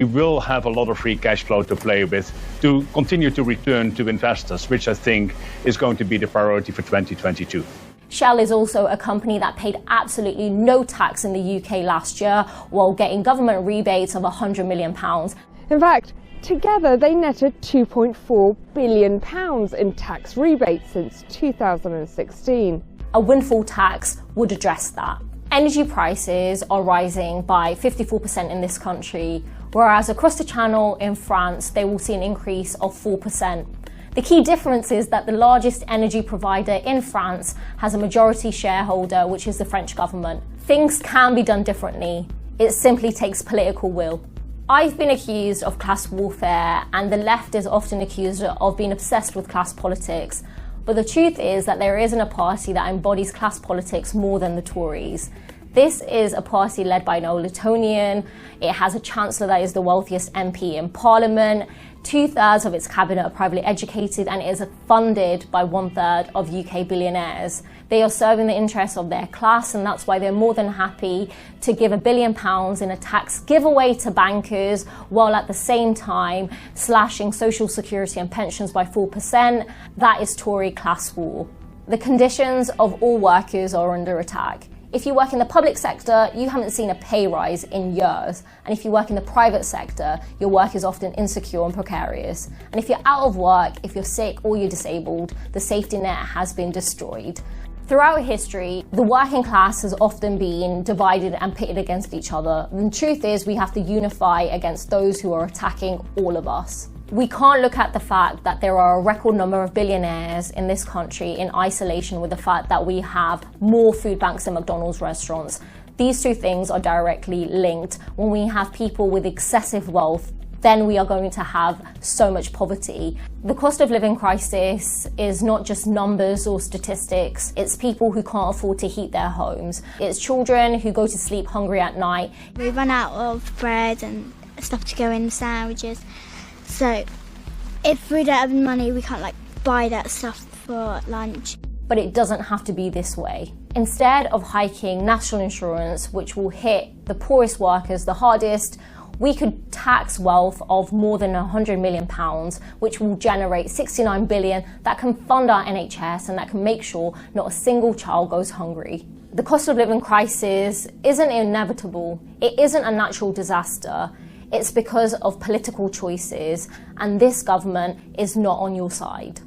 We will have a lot of free cash flow to play with to continue to return to investors, which I think is going to be the priority for 2022. Shell is also a company that paid absolutely no tax in the UK last year while getting government rebates of £100 million. In fact, together they netted £2.4 billion in tax rebates since 2016. A windfall tax would address that. Energy prices are rising by 54% in this country, whereas across the Channel in France, they will see an increase of 4%. The key difference is that the largest energy provider in France has a majority shareholder, which is the French government. Things can be done differently. It simply takes political will. I've been accused of class warfare, and the left is often accused of being obsessed with class politics. But the truth is that there isn't a party that embodies class politics more than the Tories. This is a party led by an old Etonian. It has a chancellor that is the wealthiest MP in Parliament. 2/3 of its cabinet are privately educated, and it is funded by 1/3 of UK billionaires. They are serving the interests of their class, and that's why they're more than happy to give £1 billion in a tax giveaway to bankers, while at the same time slashing social security and pensions by 4%. That is Tory class war. The conditions of all workers are under attack. If you work in the public sector, you haven't seen a pay rise in years. And if you work in the private sector, your work is often insecure and precarious. And if you're out of work, if you're sick or you're disabled, the safety net has been destroyed. Throughout history, the working class has often been divided and pitted against each other. The truth is we have to unify against those who are attacking all of us. We can't look at the fact that there are a record number of billionaires in this country in isolation with the fact that we have more food banks than McDonald's restaurants. These two things are directly linked. When we have people with excessive wealth, then we are going to have so much poverty. The cost of living crisis is not just numbers or statistics. It's people who can't afford to heat their homes. It's children who go to sleep hungry at night. We run out of bread and stuff to go in the sandwiches. So if we don't have money, we can't buy that stuff for lunch. But it doesn't have to be this way. Instead of hiking national insurance, which will hit the poorest workers the hardest, we could tax wealth of more than £100 million, which will generate £69 billion that can fund our NHS and that can make sure not a single child goes hungry. The cost of living crisis isn't inevitable. It isn't a natural disaster. It's because of political choices, and this government is not on your side.